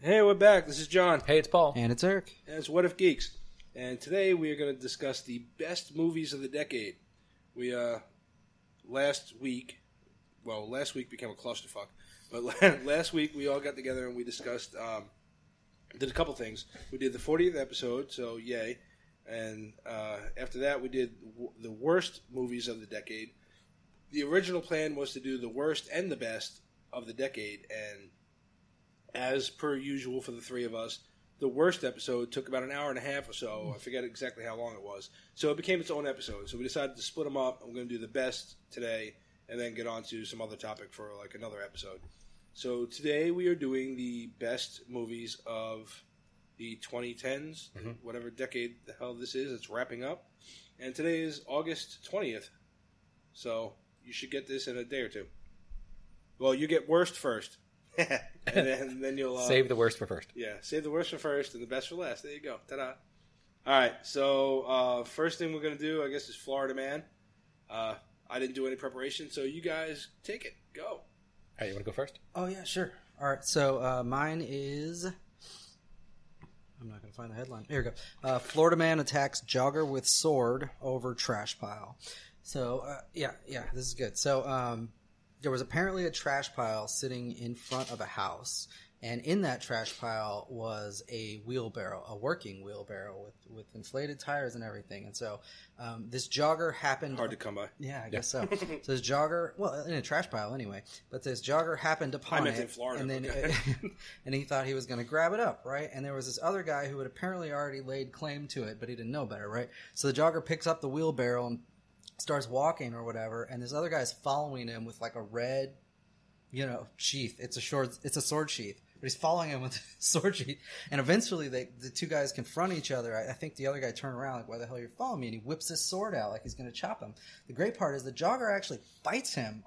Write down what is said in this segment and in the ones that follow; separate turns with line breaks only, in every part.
Hey, we're back. This is John.
Hey, it's Paul.
And it's Eric.
And it's What If Geeks. And today we are going to discuss the best movies of the decade. We, last week became a clusterfuck. But last week we all got together and we discussed, did a couple things. We did the 40th episode, so yay. And after that we did the worst movies of the decade. The original plan was to do the worst and the best of the decade, and as per usual for the three of us, the worst episode took about an hour and a half or so. I forget exactly how long it was. So it became its own episode. So we decided to split them up. I'm going to do the best today and then get on to some other topic for like another episode. So today we are doing the best movies of the 2010s, whatever decade the hell this is. It's wrapping up. And today is August 20th. So you should get this in a day or two. Well, you get worst first. and then you'll
save the worst for first.
Yeah, save the worst for first and the best for last. There you go. Ta-da. All right, so first thing we're going to do, I guess, is Florida Man. I didn't do any preparation, so you guys take it. Go.
All right, you want to go first?
Oh, yeah, sure. All right, so mine is... I'm not going to find the headline. Here we go. Florida Man attacks jogger with sword over trash pile. So, yeah, this is good. So, there was apparently a trash pile sitting in front of a house, and in that trash pile was a wheelbarrow, a working wheelbarrow with inflated tires and everything. And so this jogger happened...
Hard to come by.
Yeah, I guess so. So this jogger... Well, in a trash pile anyway. But this jogger happened upon it.
In Florida.
And then and he thought he was going to grab it up, right? And there was this other guy who had apparently already laid claim to it, but he didn't know better, right? So the jogger picks up the wheelbarrow and starts walking or whatever, and this other guy's following him with like a red, sheath. It's a sword sheath, but he's following him with a sword sheath. And eventually, the two guys confront each other. I think the other guy turned around like, "Why the hell are you following me?" And he whips his sword out like he's going to chop him. The great part is the jogger actually fights him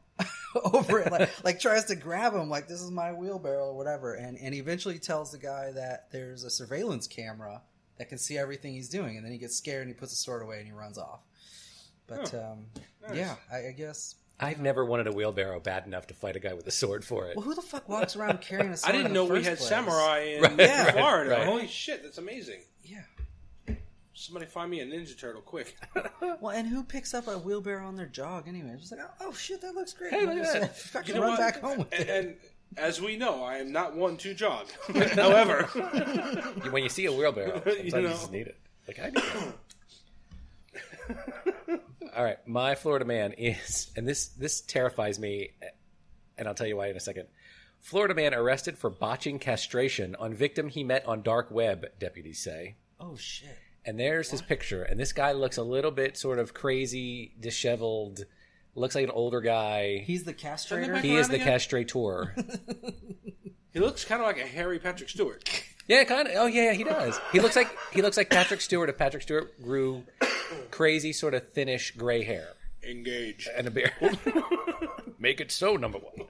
over it, like tries to grab him, like this is my wheelbarrow or whatever. And he eventually tells the guy that there's a surveillance camera that can see everything he's doing, and then he gets scared and he puts his sword away and he runs off. But,
nice.
Yeah, I guess.
I've never wanted a wheelbarrow bad enough to fight a guy with a sword for it.
Well, who the fuck walks around carrying a sword?
I didn't know we had
place?
samurai in Florida. Right. Holy shit, that's amazing.
Yeah.
Somebody find me a Ninja Turtle, quick.
Well, and who picks up a wheelbarrow on their jog anyway? It's just like, oh shit, that looks great.
Hey, look at that.
Fucking run back home with it.
And as we know, I am not one to jog. However.
When you see a wheelbarrow, sometimes you just need it. Like, I need it. All right, my Florida Man is, and this terrifies me, and I'll tell you why in a second. Florida Man arrested for botching castration on victim he met on dark web, deputies say.
Oh, shit.
And there's his picture, and this guy looks a little bit sort of crazy, disheveled, looks like an older guy.
He's the castrator?
He is the castrator.
He looks kind of like a hairy Patrick Stewart.
Yeah, kind of. Oh, yeah, he does. He looks like Patrick Stewart if Patrick Stewart grew crazy, sort of thinnish gray hair.
Engage.
And a beard. Make it so, number one.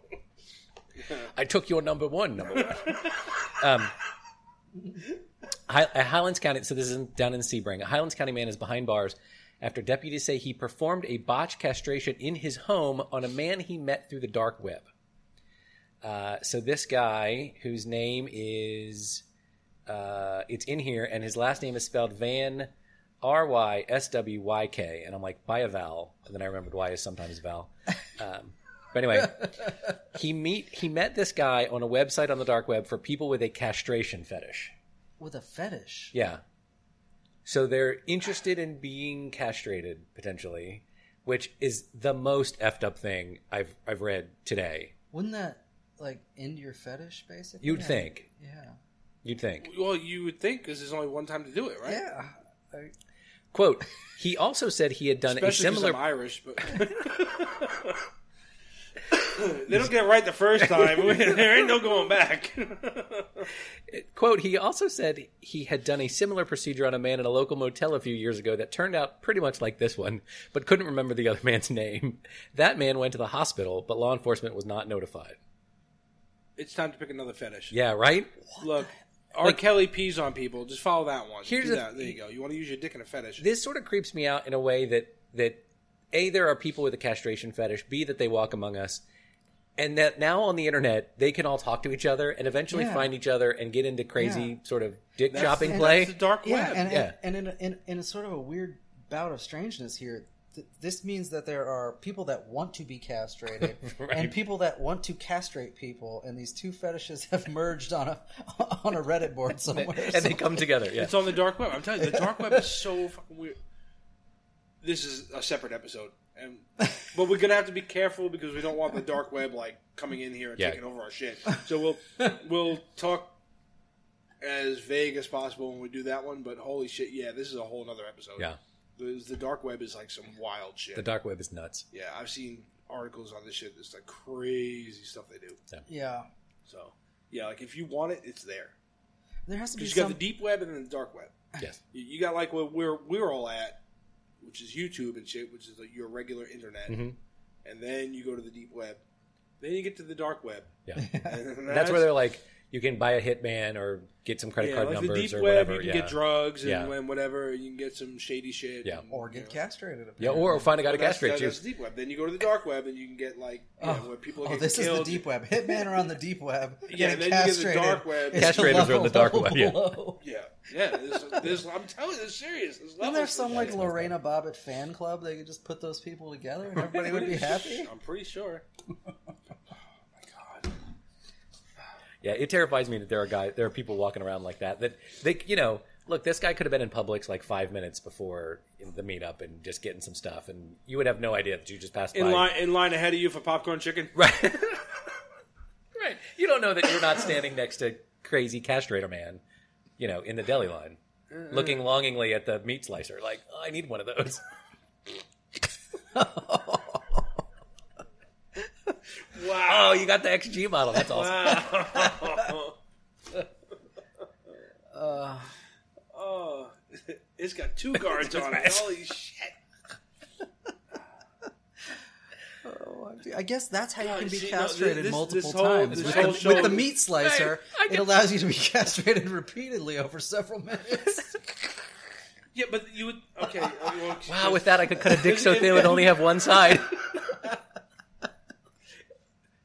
I took your number one. Highlands County, so this is down in Sebring. A Highlands County man is behind bars after deputies say he performed a botched castration in his home on a man he met through the dark web. So this guy, whose name is, it's in here, and his last name is spelled Van Ryswyk, and I'm like, by a vowel, and then I remembered Y is sometimes a vowel. But anyway, he met this guy on a website on the dark web for people with a castration fetish.
With a fetish?
Yeah. So they're interested in being castrated, potentially, which is the most effed up thing I've read today.
Wouldn't that, like, end your fetish, basically?
You'd think.
Yeah.
You'd think.
Well, you would think, because there's only one time to do it, right?
Yeah.
Quote, he also said he had done
especially
a similar...
I'm Irish, but... They don't get it right the first time. There ain't no going back.
Quote, he also said he had done a similar procedure on a man in a local motel a few years ago that turned out pretty much like this one, but couldn't remember the other man's name. That man went to the hospital, but law enforcement was not notified.
It's time to pick another fetish.
Yeah, right?
Look, R. Kelly pees on people. Just follow that one.
Here's
there you go. You want to use your dick in a fetish.
This sort of creeps me out in a way that A, there are people with a castration fetish, B, that they walk among us, And that now on the internet, they can all talk to each other and eventually find each other and get into crazy sort of dick chopping play.
That's the dark web.
And in a sort of a weird bout of strangeness here, this means that there are people that want to be castrated and people that want to castrate people, and these two fetishes have merged on a Reddit board somewhere.
And they come together. Yeah.
It's on the dark web. I'm telling you, the dark web is so fucking weird. This is a separate episode. But we're gonna have to be careful because we don't want the dark web like coming in here and taking over our shit. So we'll talk as vague as possible when we do that one. But holy shit, this is a whole other episode.
Yeah,
the dark web is like some wild shit.
The dark web is nuts.
Yeah, I've seen articles on this shit. It's like crazy stuff they do.
Yeah.
So like if you want it, it's there.
There has to be.
You got the deep web and then the dark web.
Yes.
You got like what we're all at, which is YouTube and shit, which is like your regular internet. Mm-hmm. And then you go to the deep web. Then you get to the dark web. Yeah.
And that's where they're like, you can buy a hitman or get some credit card numbers
the deep
or
web,
whatever.
You can get drugs and whatever. You can get some shady shit.
Yeah.
And,
or get castrated.
Yeah, or find a guy to castrate you.
That's the deep web. Then you go to the dark web and you can get like where people get
this
killed.
is the deep web. Hitmen are on the deep web.
Yeah, and then you get the dark web.
Castrators are on the dark web.
Yeah. There's, I'm telling you, it's serious.
Isn't there some like Lorena Bobbitt fan club? They could just put those people together and everybody would be happy.
I'm pretty sure.
Yeah, it terrifies me that there are people walking around like that. That they, look, this guy could have been in Publix like 5 minutes before the meetup and just getting some stuff, and you would have no idea that you just passed by.
In line ahead of you for popcorn chicken.
Right. Right. You don't know that you're not standing next to crazy castrator man, in the deli line, looking longingly at the meat slicer, like, I need one of those.
Wow.
Oh, you got the XG model. That's awesome.
Wow. It's got 2 guards on it. Holy shit.
I guess that's how you can be castrated multiple times.
With
the meat slicer, it allows you to be castrated repeatedly over several minutes.
Yeah, but you would... Okay.
Wow, with that I could cut a dick so thin it would only have one side.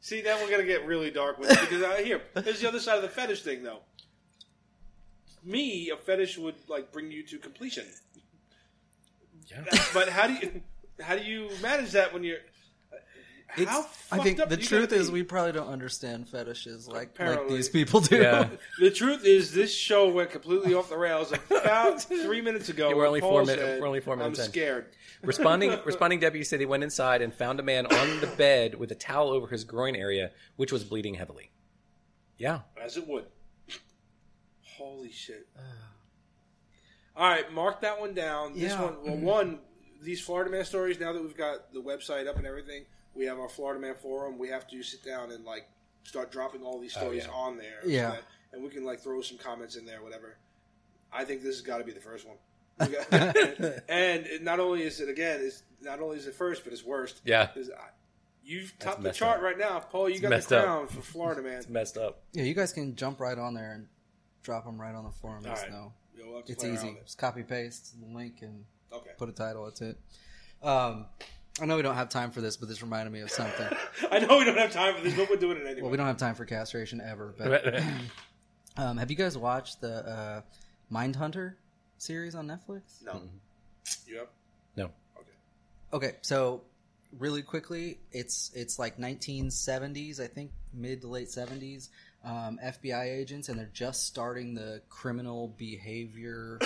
See, now we're going to get really dark with it. Because here's the other side of the fetish thing, though. A fetish would like bring you to completion. Yeah. But how do you manage that when you're...
I think the truth is we probably don't understand fetishes like these people do.
Yeah. The truth is this show went completely off the rails about 3 minutes ago.
Yeah, we're only 4 minutes. We're only 4 minutes.
I'm scared.
Responding deputies said he went inside and found a man on the bed with a towel over his groin area, which was bleeding heavily. Yeah,
as it would. Holy shit! All right, mark that one down. This one. These Florida Man stories. Now that we've got the website up and everything. We have our Florida Man forum. We have to sit down and like start dropping all these stories on there.
Yeah,
and we can like throw some comments in there, whatever. I think this has got to be the first one. And not only is it first, but it's worst.
Yeah,
you've topped the chart right now, Paul. You got the crown for Florida Man.
It's messed up.
Yeah, you guys can jump right on there and drop them right on the forum. All right. No, it's easy. Just copy paste the link and put a title. That's it. I know we don't have time for this, but this reminded me of something.
I know we don't have time for this, but we're doing it anyway.
Well, we don't have time for castration ever. But have you guys watched the Mindhunter series on Netflix?
No. You have?
No.
Okay, so really quickly, it's like 1970s, I think, mid to late 70s. FBI agents, and they're just starting the criminal behavior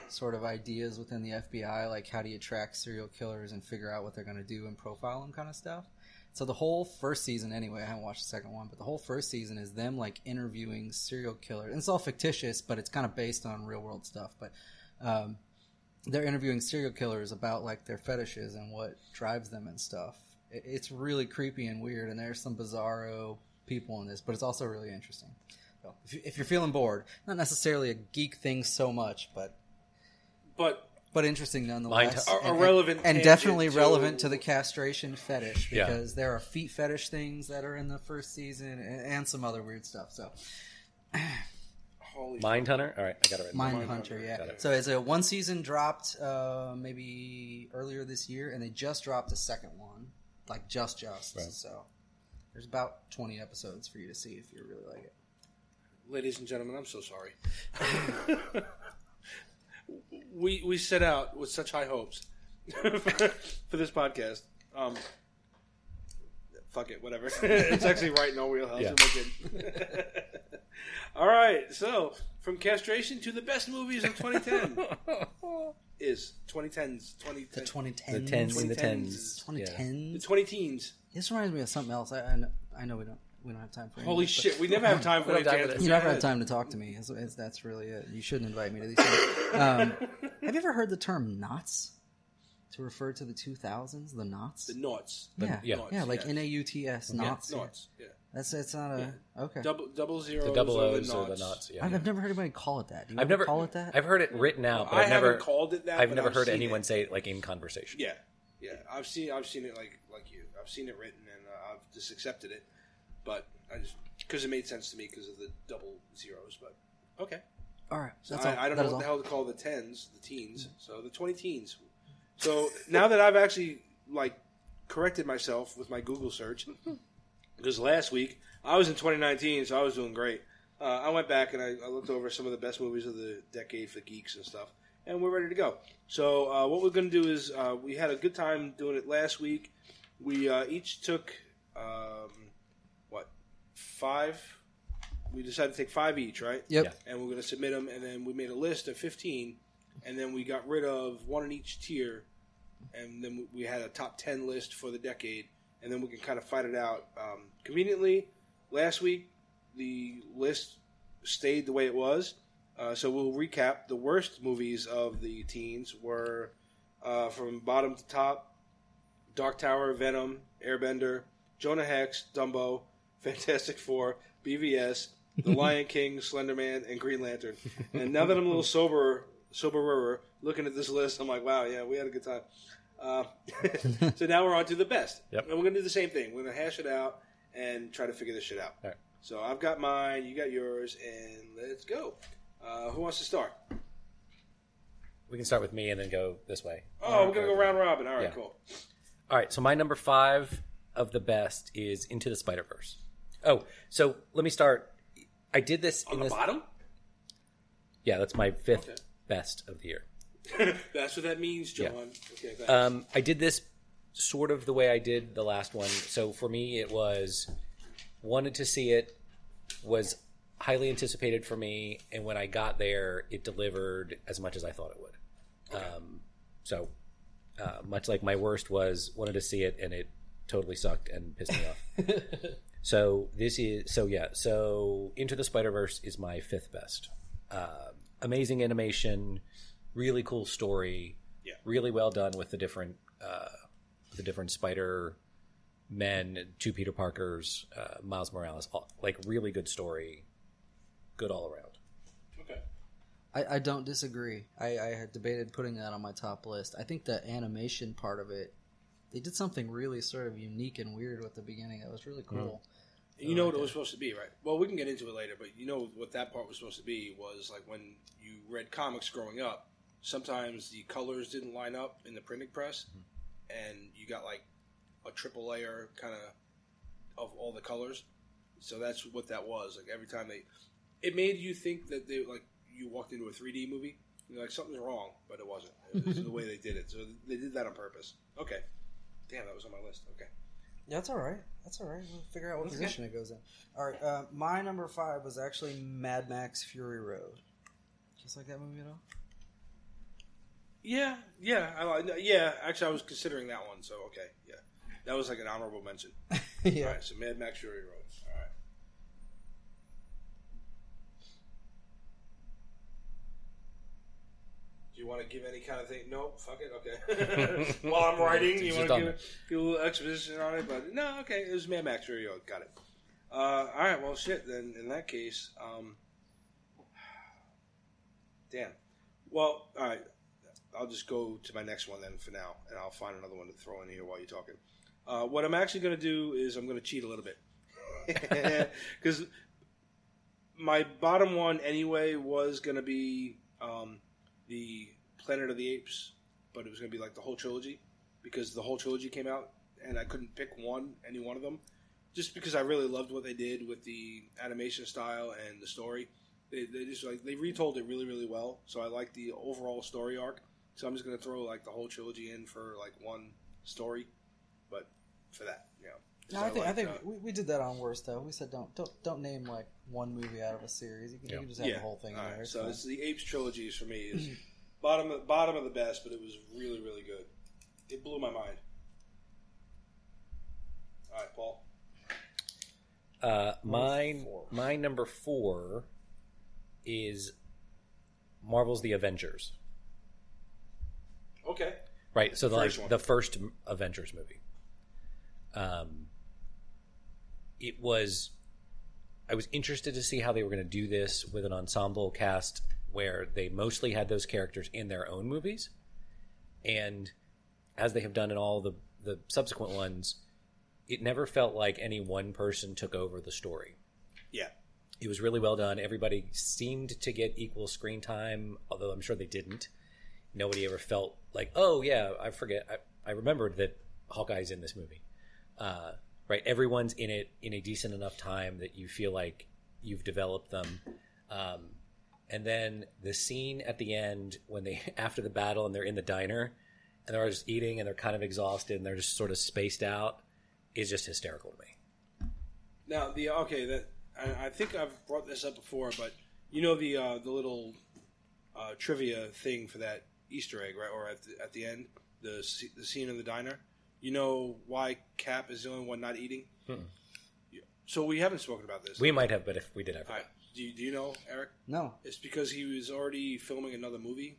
sort of ideas within the FBI, like how do you track serial killers and figure out what they're going to do and profile them kind of stuff. So the whole first season, anyway, I haven't watched the second one, but the whole first season is them like interviewing serial killers. And it's all fictitious, but it's kind of based on real world stuff. But they're interviewing serial killers about like their fetishes and what drives them and stuff. It's really creepy and weird, and there's some bizarro people in this, but it's also really interesting. So if you're feeling bored, not necessarily a geek thing so much, but interesting nonetheless,
relevant
and definitely relevant to the castration fetish, because there are feet fetish things that are in the first season and some other weird stuff. So
Mindhunter, all right, I got it right.
Mindhunter, yeah. So it's a one season dropped maybe earlier this year, and they just dropped a second one, like just. Right. So There's about 20 episodes for you to see if you really like it.
Ladies and gentlemen, I'm so sorry. we set out with such high hopes for this podcast. Fuck it, whatever. It's actually right in our wheelhouse.
Yeah.
All right, so from castration to the best movies of 2010 is 2010's.
The 2010s.
The tens and the
2010s.
tens.
2010s.
The 20-teens.
This reminds me of something else. I know we don't have time for
Holy
English,
shit, we never have time for
We don't have time
it.
for
but you never have time to talk to me. That's really it. You shouldn't invite me to these things. Have you ever heard the term knots to refer to the 2000s? The knots?
The noughts.
Yeah,
yeah.
yeah, like
yeah.
Nauts. Knots.
Noughts, yeah.
It's not a okay.
Double zeros
The double
or
O's
the
or the
noughts.
knots. Yeah.
I've never heard anybody call it that. Do you
I've
ever
never
call it that?
I've heard it written out, but
I
I've never
haven't called it that.
I've
but
never heard
seen
anyone
it.
say it like in conversation.
Yeah, yeah. I've seen it like you. I've seen it written and I've just accepted it, but I just because it made sense to me because of the double zeros. But okay,
All right,
so
that's all.
I don't
That
know
is
what the
all.
hell to call the teens. So the 20-teens. So now that I've actually corrected myself with my Google search, because last week I was in 2019, so I was doing great. I went back and I looked over some of the best movies of the decade for geeks and stuff, and we're ready to go. So what we're going to do is we had a good time doing it last week. We each took, 5? We decided to take 5 each, right?
Yep.
Yeah.
And we're going to submit them, and then we made a list of 15, and then we got rid of one in each tier, and then we had a top 10 list for the decade, and then we can kind of fight it out. Conveniently, last week, the list stayed the way it was, so we'll recap. The worst movies of the teens were, from bottom to top, Dark Tower, Venom, Airbender, Jonah Hex, Dumbo, Fantastic Four, BVS, The Lion King, Slender Man, and Green Lantern. And now that I'm a little soberer, looking at this list, I'm like, wow, yeah, we had a good time. So now we're on to the best.
Yep.
And we're going to do the same thing. We're going to hash it out and try to figure this shit out.
All right.
So I've got mine, you got yours, and let's go. Who wants to start?
We can start with me and then go this way.
Oh, we're going to go round robin. All right,
Yeah.
cool.
All right, so my number 5 of the best is Into the Spider-Verse. Oh, so let me start. I did this
On
in
the
this.
bottom?
Yeah, that's my 5th
Okay.
best of the year.
That's what that means, John.
Yeah.
Okay, thanks.
I did this sort of the way I did the last one. So for me, it was wanted to see it, was highly anticipated for me, and when I got there, it delivered as much as I thought it would. Okay. Much like my worst was wanted to see it, and it totally sucked and pissed me off. So Into the Spider-Verse is my 5th best. Amazing animation, really cool story,
Yeah.
really well done with the different Spider Men, 2 Peter Parkers, Miles Morales, really good story, good all around.
Okay.
I don't disagree. I had debated putting that on my top list. I think the animation part of it, they did something really sort of unique and weird with the beginning. That was really cool.
You know what it was supposed to be, right? Well, we can get into it later, but you know what that part was supposed to be was like when you read comics growing up, sometimes the colors didn't line up in the printing press, and you got like a triple layer kind of all the colors. So that's what that was. Like every time it made you think that they you walked into a 3D movie. You're like, something's wrong, but it wasn't. It was the way they did it. So they did that on purpose. Okay. Damn, that was on my list. Okay.
That's all right. That's all right. We'll figure out what position it goes in. All right. My number 5 was actually Mad Max Fury Road. Just like that movie at all?
Yeah. Actually, I was considering that one. So okay, yeah, that was like an honorable mention.
Yeah.
All right, so Mad Max Fury Road. All right. Do you want to give any kind of thing? No, fuck it. Okay. While I'm writing, you want to give a little exposition on it, but no, okay. It was Mad Max Fury Road. Got it. All right. Well, shit. Then in that case, damn. Well, all right. I'll just go to my next one then for now, and I'll find another one to throw in here while you're talking. What I'm actually going to do is I'm going to cheat a little bit. Because my bottom one anyway was going to be the Planet of the Apes, but it was going to be like the whole trilogy, because the whole trilogy came out, and I couldn't pick any one of them. just because I really loved what they did with the animation style and the story. They just they retold it really, really well. So I like the overall story arc. So I'm just gonna throw the whole trilogy in for one story, but for that,
No, I think we did that on Worst though. We said don't name one movie out of a series. You can just have the whole thing in there.
So it's the Apes trilogies for me is bottom of the best, but it was really, really good. It blew my mind. All right, Paul.
My number 4 is Marvel's The Avengers.
Okay.
Right, so the first Avengers movie. I was interested to see how they were going to do this with an ensemble cast where they mostly had those characters in their own movies. And as they have done in all the subsequent ones, it never felt like any one person took over the story.
Yeah.
It was really well done. Everybody seemed to get equal screen time, although I'm sure they didn't. Nobody ever felt like, oh, yeah, I forget. I remembered that Hawkeye's in this movie. Right? Everyone's in it in a decent enough time that you feel like you've developed them. And then the scene at the end when after the battle and they're in the diner and they're just eating and they're kind of exhausted and they're just sort of spaced out is just hysterical to me.
Now, I think I've brought this up before, but the little trivia thing for that Easter egg, right? Or at the end, the scene in the diner. You know why Cap is the only one not eating? So we haven't spoken about this.
We might have, but if we did, I forgot.
Right. Do you know, Eric?
No.
It's because he was already filming another movie,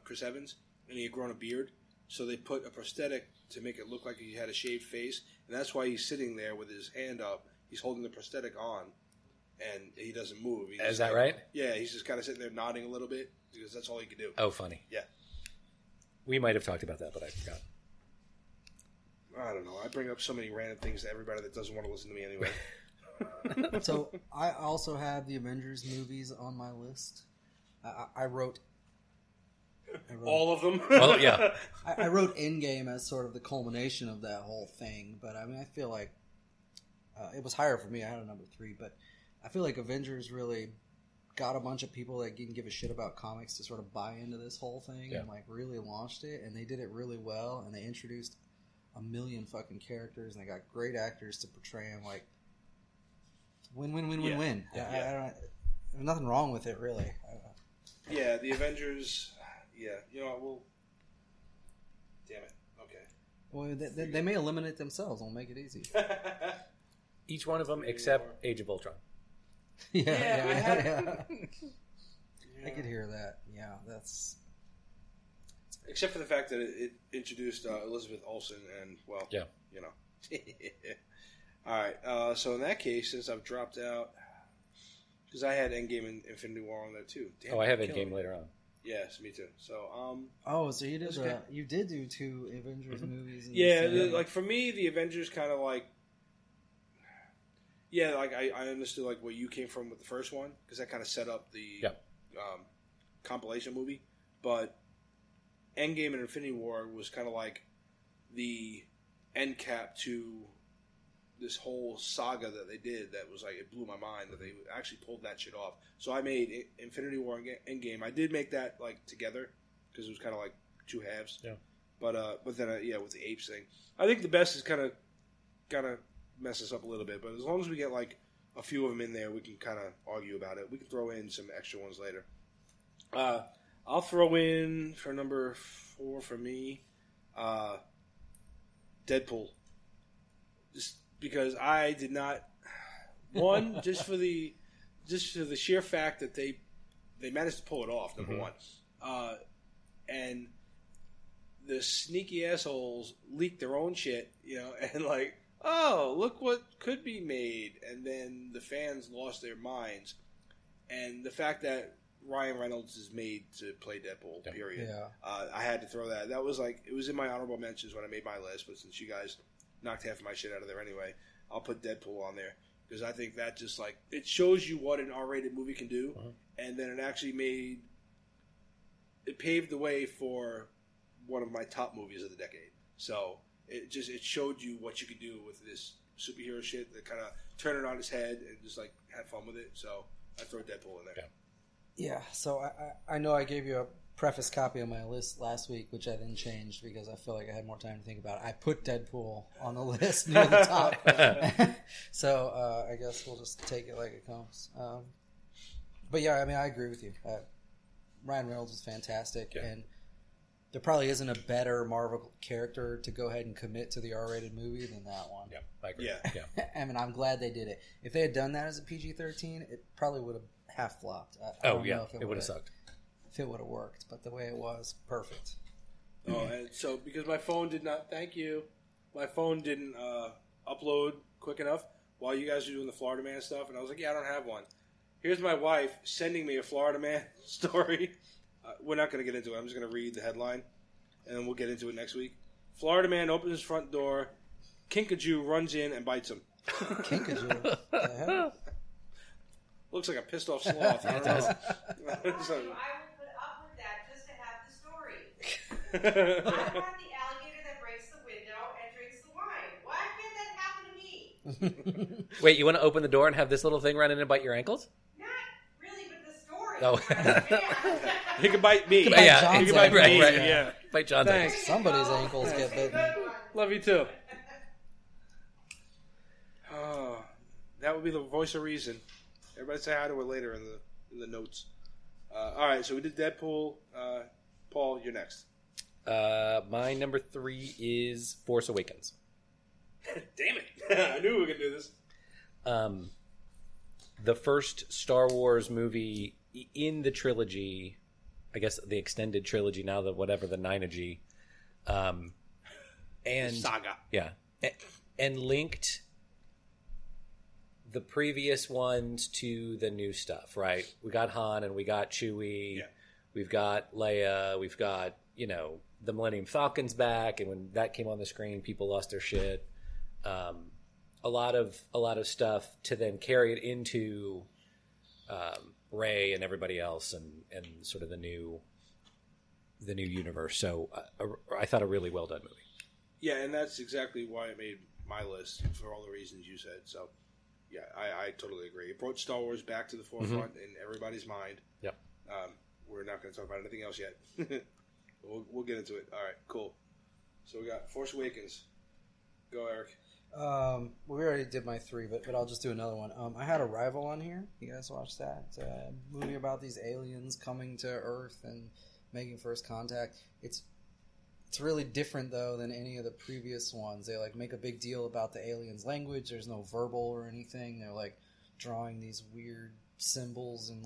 Chris Evans, and he had grown a beard. So they put a prosthetic to make it look like he had a shaved face, and that's why he's sitting there with his hand up. He's holding the prosthetic on, and he doesn't move.
Is that right?
Yeah, he's just kind of sitting there nodding a little bit because that's all he could do.
Oh, funny.
Yeah.
We might have talked about that, but I forgot.
I don't know. I bring up so many random things to everybody that doesn't want to listen to me anyway.
So I also have the Avengers movies on my list. I wrote
all of them.
Oh yeah.
I wrote Endgame as sort of the culmination of that whole thing, but I mean I feel like it was higher for me. I had a number 3, but I feel like Avengers really got a bunch of people that didn't give a shit about comics to sort of buy into this whole thing and really launched it, and they did it really well, and they introduced a million fucking characters, and they got great actors to portray them. Win.
Yeah.
There's nothing wrong with it, really.
Yeah, the Avengers. Yeah, you know what? Well, damn it. Okay.
Well, they may eliminate themselves. We'll make it easy.
Each one of them except Age of Ultron.
Yeah. I could hear that. Yeah, that's.
Except for the fact that it introduced Elizabeth Olsen, and All right. So in that case, since I've dropped out, because I had Endgame and Infinity War on there too. Damn,
I have Endgame later on.
Yes, me too. So
so you did you did do 2 Avengers movies?
Like for me, the Avengers kind of I understood where you came from with the first one because that kind of set up the compilation movie, but Endgame and Infinity War was kind of like the end cap to this whole saga that they did. That was it blew my mind that they actually pulled that shit off. So I made Infinity War and Endgame. I did make that together because it was kind of like 2 halves. Yeah. But then with the apes thing, I think the best is kind of mess us up a little bit. But as long as we get a few of them in there, we can kind of argue about it. We can throw in some extra ones later. I'll throw in for number 4 for me, Deadpool. Just because I did not just for the sheer fact that they managed to pull it off. Number 1, and the sneaky assholes leaked their own shit, and oh, look what could be made, and then the fans lost their minds, and the fact that Ryan Reynolds is made to play Deadpool, period. Yeah. I had to throw that. That was it was in my honorable mentions when I made my list, but since you guys knocked half of my shit out of there anyway, I'll put Deadpool on there because I think that just it shows you what an R-rated movie can do, and then it actually paved the way for one of my top movies of the decade. So it showed you what you could do with this superhero shit that kind of turn it on his head and just like had fun with it. So I throw Deadpool in there.
Yeah. So I know I gave you a preface copy of my list last week, which I then changed because I feel like I had more time to think about it. I put Deadpool on the list near the top. So I guess we'll just take it like it comes. But yeah, I mean, I agree with you. Ryan Reynolds is fantastic, and there probably isn't a better Marvel character to go ahead and commit to the R-rated movie than that one.
Yeah, I agree.
Yeah.
I mean, I'm glad they did it. If they had done that as a PG-13, it probably would have half flopped. I don't know if
it would have sucked.
If it would have worked, but the way it was, perfect.
Oh, and so because my phone did not, thank you, my phone didn't upload quick enough while you guys were doing the Florida Man stuff, and I was like, yeah, I don't have one. Here's my wife sending me a Florida Man story. We're not going to get into it. I'm just going to read the headline, and then we'll get into it next week. Florida man opens his front door. Kinkajou runs in and bites him.
Kinkajou?
Looks like a pissed off sloth. I don't know.
I will put up with that just to have the story. I have the alligator that breaks the window and drinks the wine. Why can't that happen to me?
Wait, you want to open the door and have this little thing run in and bite your ankles?
Not really, but the story.
Oh.
He can bite me.
He can bite
Yeah,
John's
he can bite
right,
me.
right.
Yeah.
Bite John's
Thanks.
ankles.
Somebody's ankles get bitten.
Love you too. Oh, that would be the voice of reason. Everybody say hi to her later in the notes. All right, so we did Deadpool. Paul, you're next.
My number 3 is Force Awakens.
Damn it! I knew we were gonna do this.
The first Star Wars movie in the trilogy, I guess the extended trilogy now, the whatever, the 9-gy. And
Saga.
Yeah. And linked the previous ones to the new stuff, right? We got Han and we got Chewie.
Yeah.
We've got Leia. We've got, the Millennium Falcon's back. And when that came on the screen, people lost their shit. A lot of stuff to then carry it into Rey and everybody else and sort of the new universe. So I thought a really well done movie.
Yeah, and that's exactly why it made my list for all the reasons you said. So, yeah, I totally agree. It brought Star Wars back to the forefront in everybody's mind.
Yep.
We're not going to talk about anything else yet. we'll get into it. All right, cool. So we got Force Awakens. Go, Eric.
We already did my 3, but I'll just do another one. I had Arrival on here. You guys watched that? It's a movie about these aliens coming to Earth and making first contact. It's really different though than any of the previous ones. They make a big deal about the aliens' language. There's no verbal or anything. They're drawing these weird symbols and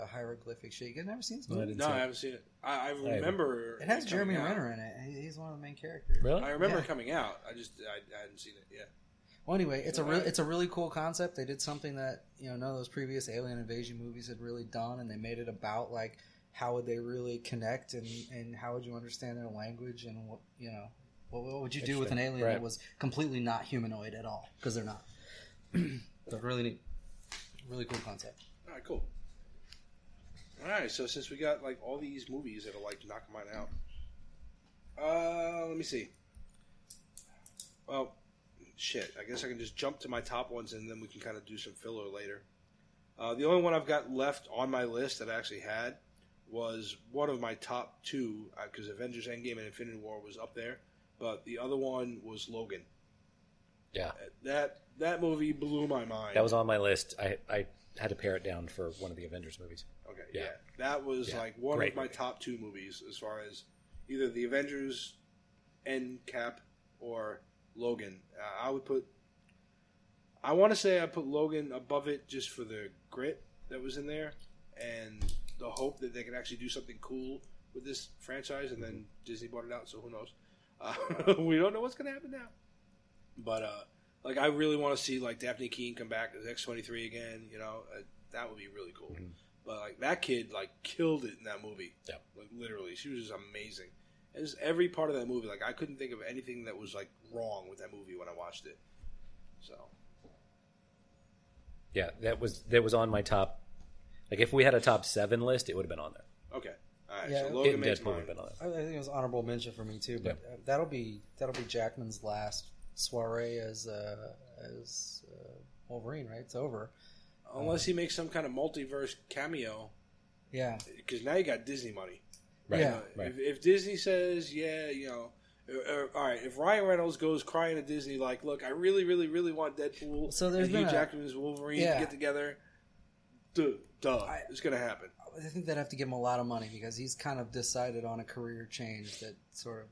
hieroglyphic shit. You guys never seen this movie?
No, I haven't seen it. I remember.
It has Jeremy Renner in it. He's one of the main characters.
Really?
I remember it coming out. I hadn't seen it yet.
Well, anyway, it's a really cool concept. They did something that none of those previous alien invasion movies had really done, and they made it about how would they really connect and how would you understand their language and what would you do with an alien that was completely not humanoid at all, because they're not. But really neat, really cool concept.
All right, cool. All right, so since we got all these movies that'll knock mine out, let me see. Well, shit. I guess I can just jump to my top ones and then we can kind of do some filler later. The only one I've got left on my list that I actually had was one of my top 2 because Avengers Endgame and Infinity War was up there, but the other one was Logan.
Yeah,
that movie blew my mind.
that was on my list. I had to pare it down for one of the Avengers movies.
Okay, yeah. That was one
Great
of my
movie.
top 2 movies as far as either the Avengers End Cap or Logan. I want to say I put Logan above it just for the grit that was in there and the hope that they can actually do something cool with this franchise, and then Disney bought it out, so who knows? We don't know what's going to happen now. But, I really want to see, Daphne Keane come back as X-23 again, that would be really cool. Mm-hmm. But, that kid, killed it in that movie. Yeah. Literally. She was just amazing. And just every part of that movie, I couldn't think of anything that was, wrong with that movie when I watched it. So.
Yeah, that was on my top. If we had a top 7 list, it would have been on there.
Okay. All right.
Yeah,
so Logan makes
Deadpool
mine.
would have been on there.
I think it was honorable mention for me too, but that'll be Jackman's last soiree as Wolverine, right? It's over.
Unless he makes some kind of multiverse cameo.
Yeah.
Because now you got Disney money.
Right.
Yeah.
Right.
If Disney says, yeah, all right, if Ryan Reynolds goes crying to Disney like, look, I really, really, really want Deadpool
So there's
and
been
Hugh Jackman's Wolverine to get together, it's going to happen.
I think they'd have to give him a lot of money because he's kind of decided on a career change that sort of...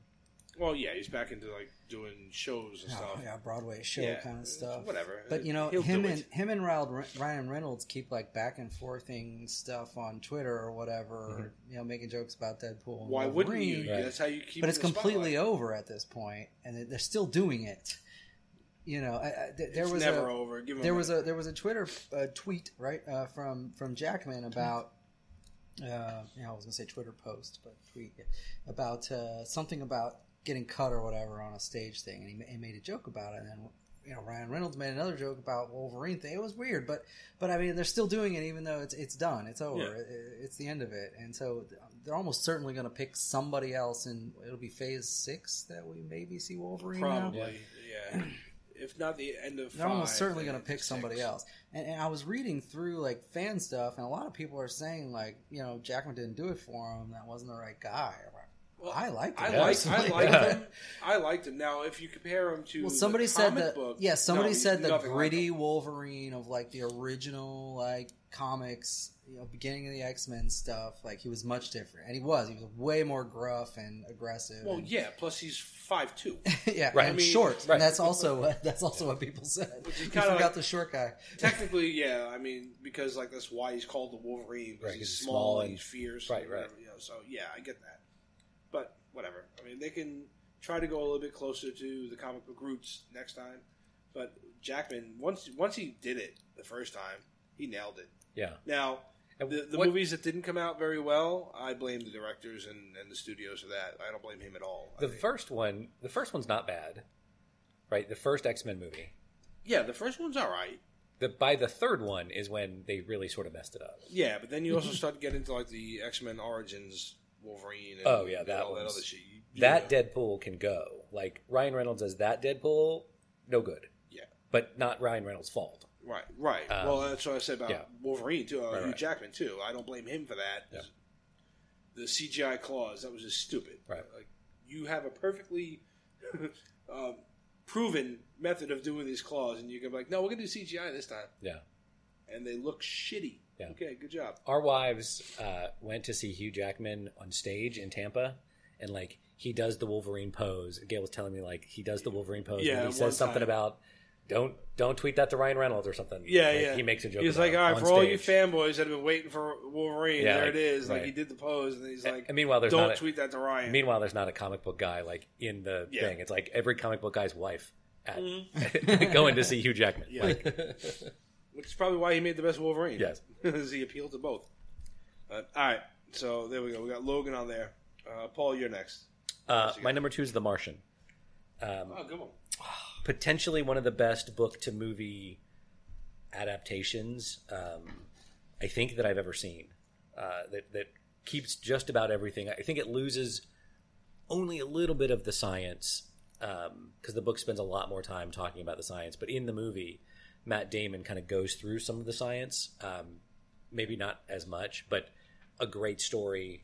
Well, yeah, he's back into like doing shows and stuff.
Yeah, Broadway show kind of stuff.
Whatever.
But him and Ryan Reynolds keep like back and forthing stuff on Twitter or whatever, making jokes about Deadpool. And
Why
Wolverine.
wouldn't you? Right. That's how you keep.
But it's
in the
completely
spotlight.
over at this point, and they're still doing it. There was
never over. Give
there was a Twitter tweet right from Jackman about. I was gonna say Twitter post, but tweet about something about getting cut or whatever on a stage thing, and he made a joke about it. And then Ryan Reynolds made another joke about Wolverine thing. It was weird, but I mean they're still doing it even though it's done, it's over, it's the end of it, and so they're almost certainly going to pick somebody else, and it'll be Phase 6 that we maybe see Wolverine.
Probably,
now.
yeah. If not the end of 5,
they're almost certainly going to pick
6.
somebody else. And I was reading through like fan stuff, and a lot of people are saying like Jackman didn't do it for him. That wasn't the right guy. Well, I liked him.
I liked him. Now, if you compare him to
somebody
the
said
comic
that.
book,
Yeah, somebody said the
nothing
gritty
like
Wolverine of like the original like comics, beginning of the X-Men stuff. Like he was much different, and he was way more gruff and aggressive.
Well, yeah. Plus, he's 5'2".
Yeah,
right.
and short.
Right.
And that's also what people said.
Which is
You
kind of
forgot the short guy.
Technically, yeah. I mean, because like that's why he's called the Wolverine. Because he's small and he's fierce.
Right.
So yeah, I get that. But whatever. I mean, they can try to go a little bit closer to the comic book roots next time. But Jackman, once he did it the first time, he nailed it.
Yeah.
Now, the movies that didn't come out very well, I blame the directors and the studios for that. I don't blame him at all.
The first one's not bad, right? The first X-Men movie.
Yeah, the first one's all right.
By the third one is when they really sort of messed it up.
Yeah, but then you also start to get into like the X-Men Origins Wolverine. And,
all that
other shit.
Deadpool can go. Like Ryan Reynolds as that Deadpool, no good.
Yeah,
but not Ryan Reynolds' fault.
Right. Well, that's what I said about Wolverine too. Hugh
Right.
Jackman too. I don't blame him for that.
Yeah.
The CGI claws, that was just stupid.
Right.
Like you have a perfectly proven method of doing these claws, and you can be like, no, we're gonna do CGI this time.
Yeah.
And they look shitty. Yeah. Okay, good job.
Our wives went to see Hugh Jackman on stage in Tampa, and like he does the Wolverine pose. Gail was telling me like he does the Wolverine pose, and he says something about don't tweet that to Ryan Reynolds or something.
Yeah.
He makes a joke.
He's
about
like, all right, for
stage.
all you fanboys that have been waiting for Wolverine, there it is. Like
right.
he did the pose, and he's like,
and meanwhile,
don't tweet that to Ryan.
Meanwhile, there's not a comic book guy like in the thing. It's like every comic book guy's wife at going to see Hugh Jackman.
Yeah. Which is probably why he made the best Wolverine.
Yes.
Because he appealed to both. All right. So there we go. We got Logan on there. Paul, you're next.
My number 2 is The Martian.
Good one.
Potentially one of the best book-to-movie adaptations, I think, that I've ever seen. That keeps just about everything. I think it loses only a little bit of the science because the book spends a lot more time talking about the science. But in the movie, Matt Damon kind of goes through some of the science. Maybe not as much, but a great story.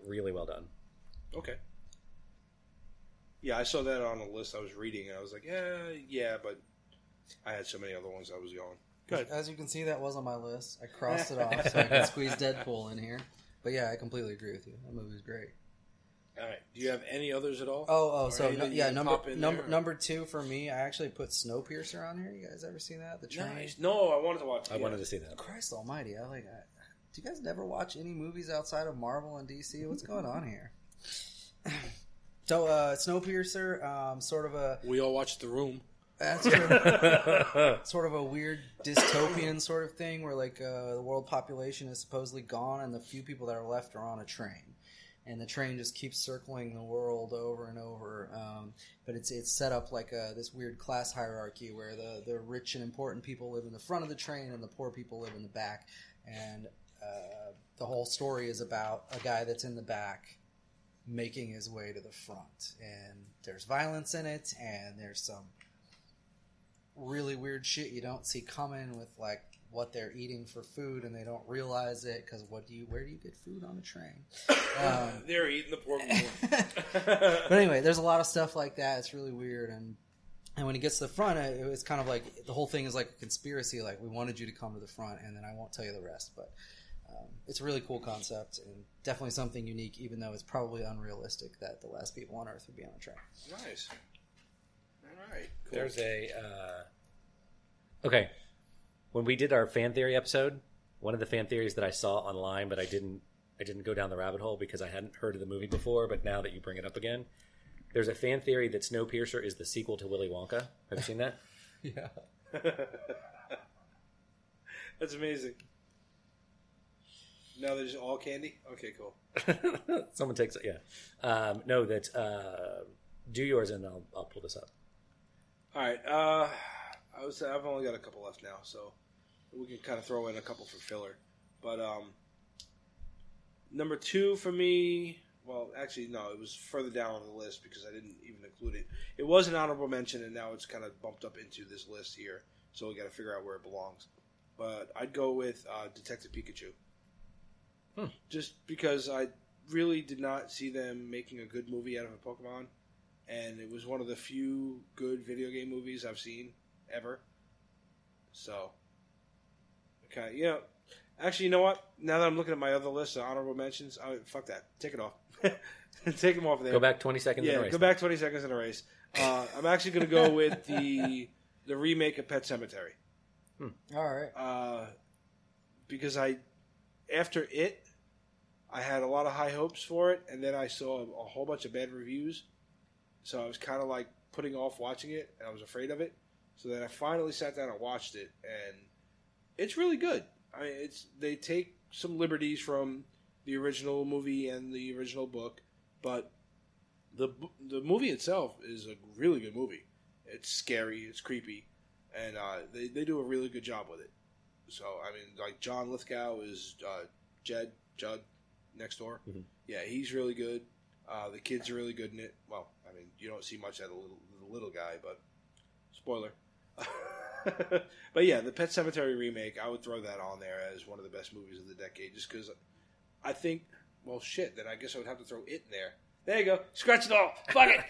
Really well done.
Okay. Yeah, I saw that on a list I was reading, and I was like, yeah, but I had so many other ones I was going. Good.
As you can see, that was on my list. I crossed it off so I could squeeze Deadpool in here. But yeah, I completely agree with you. That movie was great.
All right. Do you have any others at all?
Number 2 for me, I actually put Snowpiercer on here. You guys ever seen that? The train?
Nice. No, I wanted to watch it.
I wanted to see that.
Christ almighty. Do you guys never watch any movies outside of Marvel and DC? What's going on here? So, Snowpiercer, sort of a...
We all watched The Room.
That's sort of a weird dystopian sort of thing where, like, the world population is supposedly gone and the few people that are left are on a train. And the train just keeps circling the world over and over. But it's set up like this weird class hierarchy where the rich and important people live in the front of the train and the poor people live in the back. And the whole story is about a guy that's in the back making his way to the front, and there's violence in it, and there's some really weird shit you don't see coming with like what they're eating for food, and they don't realize it because where do you get food on a train?
They're eating the pork.
But anyway, there's a lot of stuff like that. It's really weird, and when he gets to the front, it's kind of like the whole thing is like a conspiracy. Like, we wanted you to come to the front, and then I won't tell you the rest. But it's a really cool concept, and definitely something unique, even though it's probably unrealistic that the last people on Earth would be on a train.
Nice. All right. Cool.
There's a okay. When we did our fan theory episode, one of the fan theories that I saw online, but I didn't go down the rabbit hole because I hadn't heard of the movie before. But now that you bring it up again, there's a fan theory that Snowpiercer is the sequel to Willy Wonka. Have you seen that?
Yeah.
That's amazing. Now there's all candy? Okay, cool.
Someone takes it, yeah. No, that's... do yours and I'll pull this up.
All right. I've only got a couple left now, so we can kind of throw in a couple for filler. But number 2 for me... Well, actually, no, it was further down on the list because I didn't even include it. It was an honorable mention, and now it's kind of bumped up into this list here, so we got to figure out where it belongs. But I'd go with Detective Pikachu. Just because I really did not see them making a good movie out of a Pokemon, and it was one of the few good video game movies I've seen ever. So, okay, you know, actually, you know what? Now that I'm looking at my other list of honorable mentions, fuck that. Take it off. Take them off of there.
Go back 20 seconds in a race.
Yeah, go back 20 seconds in a race. I'm actually going to go with the remake of Pet Sematary.
All right.
Because after it, I had a lot of high hopes for it, and then I saw a whole bunch of bad reviews. So I was kind of like putting off watching it, and I was afraid of it. So then I finally sat down and watched it, and it's really good. I mean, they take some liberties from the original movie and the original book, but the movie itself is a really good movie. It's scary, it's creepy, and they do a really good job with it. So I mean, like John Lithgow is Judd next door. Mm-hmm. Yeah, he's really good. The kids are really good in it. Well, I mean, you don't see much of the little guy, but spoiler. But yeah, the Pet Sematary remake, I would throw that on there as one of the best movies of the decade, just because I think, well, shit, then I guess I would have to throw It in there. There you go. Scratch it all. Fuck it.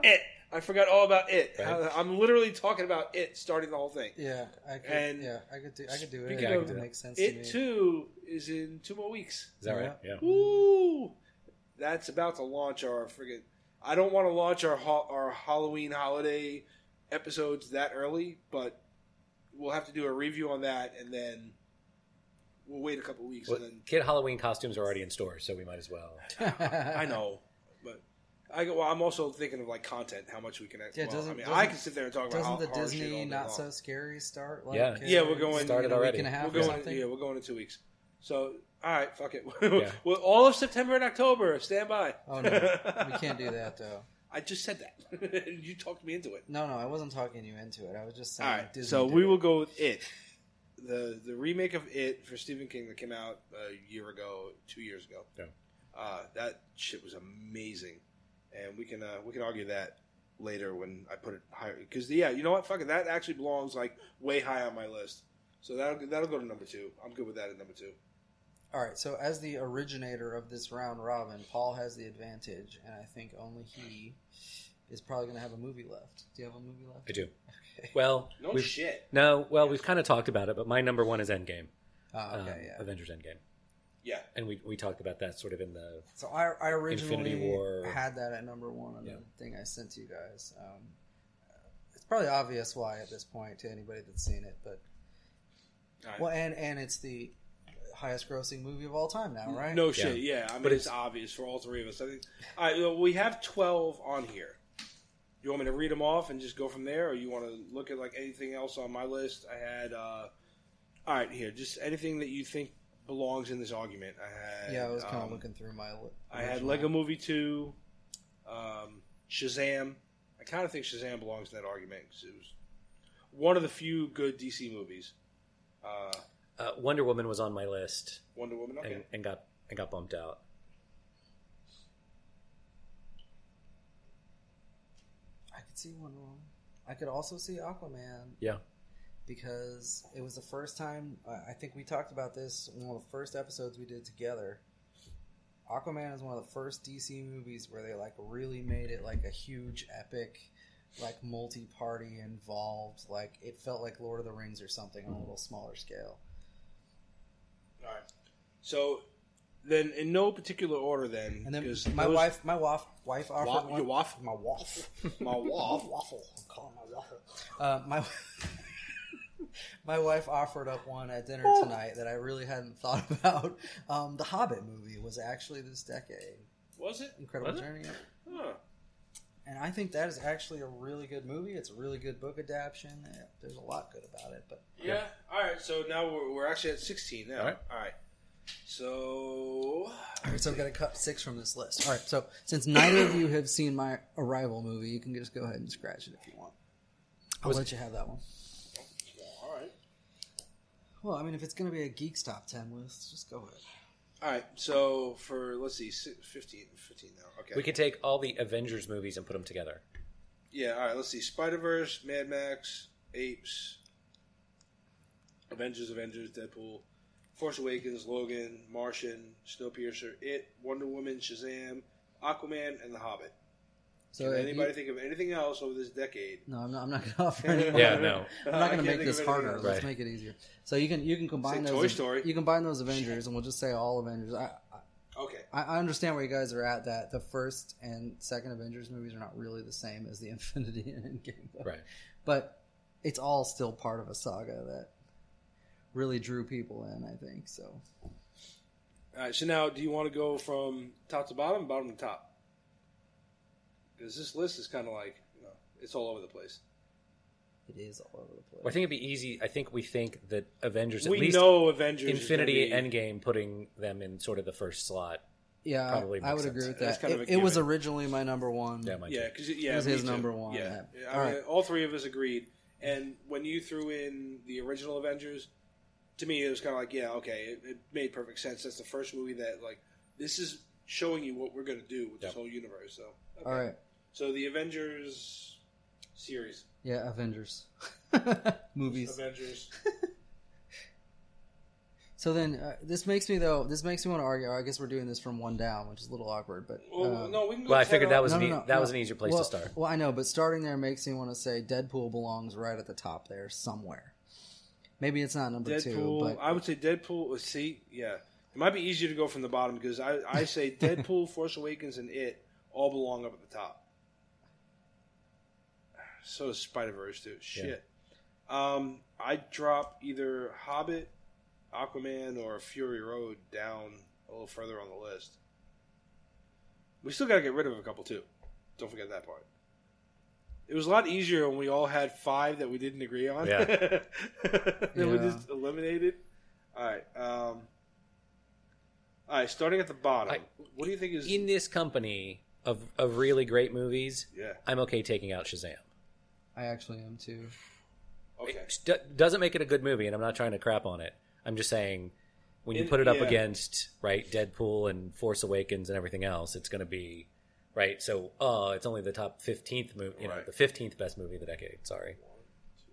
It. I forgot all about It. Right. I'm literally talking about It starting the whole thing.
Yeah, I could do it.
Yeah,
it makes sense to me.
It, too, is in 2 more weeks.
Is that right? Yeah.
Ooh. That's about to launch our friggin'... I don't want to launch our Halloween holiday episodes that early, but we'll have to do a review on that, and then we'll wait a couple weeks.
Well,
and then
kid Halloween costumes are already in stores, so we might as well.
I know, but I'm also thinking of like content, how much we can.
Yeah,
I can sit there and talk about
doesn't the
horror shit
Disney
all day
Not
long.
So Scary start? Like,
yeah, we're going.
Started already.
A week and a half
we're going.
or something?
Yeah, we're going in 2 weeks. So, all right, fuck it.
Yeah.
Well, all of September and October, stand by.
Oh no, we can't do that though.
I just said that. You talked me into it.
No, I wasn't talking you into it. I was just saying.
All right,
Disney
so
did
we
it.
will go with It. The remake of It for Stephen King that came out a year ago, 2 years ago.
Yeah.
That shit was amazing, and we can argue that later when I put it higher. Because you know what? Fuck it, that actually belongs like way high on my list. So that'll go to number 2. I'm good with that at number 2.
All right, so as the originator of this round robin, Paul has the advantage, and I think only he is probably going to have a movie left. Do you have a movie left?
I do.
Okay.
Well,
shit.
No, well, we've kind of talked about it, but my number 1 is Endgame.
Okay, yeah.
Avengers Endgame.
Yeah.
And we talked about that sort of in the...
So I originally
Infinity War.
had that at number 1 on the thing I sent to you guys. It's probably obvious why at this point to anybody that's seen it, but...
Right.
Well, and it's the highest grossing movie of all time now, right?
No shit, yeah. I mean,
But
it's obvious for all three of us. I think. All right, we have 12 on here. You want me to read them off and just go from there, or you want to look at like anything else on my list? I had. All right, here, just anything that you think belongs in this argument. I had.
Yeah, I was kind of looking through my.
I had Lego Movie 2, Shazam. I kind of think Shazam belongs in that argument because it was one of the few good DC movies.
Wonder Woman was on my list.
Wonder Woman, okay.
and got bumped out.
I could see Wonder Woman. I could also see Aquaman.
Yeah.
Because it was the first time, I think we talked about this in one of the first episodes we did together. Aquaman is one of the first DC movies where they like really made it like a huge epic, like multi-party involved, like it felt like Lord of the Rings or something on a little smaller scale.
All right. So then, in no particular order, then,
And then
because
my wife offered one.
Your wife?
My waffle.
My waffle.
Waffle. I'm calling my waffle. My wife offered up one at dinner tonight that I really hadn't thought about. The Hobbit movie was actually this decade.
Was it?
Incredible
Was it?
Journey.
Huh.
And I think that is actually a really good movie. It's a really good book adaptation. There's a lot good about it. But
Yeah. All right. So now we're actually at 16 now.
All right.
All right. So.
All right, so we've got to cut 6 from this list. All right, so since neither of you have seen my Arrival movie, you can just go ahead and scratch it if you want. I'll let you have that one.
All right.
Well, I mean, if it's going to be a Geeks top 10 list, just go ahead.
All right. So for let's see, 15 now. Okay.
We could take all the Avengers movies and put them together.
Yeah. All right. Let's see. Spider-Verse, Mad Max, Apes, Avengers, Deadpool, Force Awakens, Logan, Martian, Snowpiercer, It, Wonder Woman, Shazam, Aquaman, and The Hobbit.
So
Can anybody think of anything else over this decade?
No, I'm not going to offer any more.
Yeah, no.
I'm not going to
I
make
can't
this
think of anything
harder.
else.
Let's
Right.
make it easier. So you can combine
Say
those.
Toy Story.
You combine those Avengers, and we'll just say all Avengers.
Okay.
I understand where you guys are at. That the first and second Avengers movies are not really the same as the Infinity and Endgame.
Right.
But it's all still part of a saga that really drew people in, I think. So
All right. So now, do you want to go from top to bottom, bottom to top? Because this list is kind of like, it's all over the place.
it is all over the place.
Well, I think it'd be easy. I think we think that Avengers, at
We
least
know Avengers
Infinity
is gonna be-
Endgame, putting them in sort of the first slot.
Yeah,
probably
I
makes
would agree
sense.
with
That's
that.
kind of a
It was
given.
originally my number one.
Yeah, mine
Yeah,
too.
because
It was
me
his
too.
number one.
Yeah,
Yeah.
I
All
mean,
right.
all three of us agreed. And when you threw in the original Avengers, to me it was kind of like, yeah, okay, it made perfect sense. That's the first movie that like this is showing you what we're going to do with this
Yep.
whole universe. So okay.
All right.
So the Avengers series,
Yeah, Avengers movies.
Avengers.
So then, this makes me want to argue. I guess we're doing this from one down, which is a little awkward. But
Well, no, we can go
Well, I
10
figured that
up.
was
No,
that was an easier place
well,
to start.
Well, I know, but starting there makes me want to say Deadpool belongs right at the top there somewhere. Maybe it's not number
Deadpool.
2, but
I would say Deadpool. See, yeah, it might be easier to go from the bottom because I say Deadpool, Force Awakens, and It all belong up at the top. So does Spider-Verse too. Shit. I'd drop either Hobbit, Aquaman, or Fury Road down a little further on the list. We still got to get rid of a couple too. Don't forget that part. It was a lot easier when we all had 5 that we didn't agree on.
Yeah.
Then we
Yeah.
just eliminated. All right. All right. Starting at the bottom. What do you think is?
In this company of really great movies,
Yeah.
I'm okay taking out Shazam.
I actually am too.
Okay.
It doesn't make it a good movie, and I'm not trying to crap on it. I'm just saying when you put it up
Yeah.
against Deadpool and Force Awakens and everything else, it's going to be right. So, it's only the top 15th movie,
Right.
the 15th best movie of the decade. Sorry.
1, 2.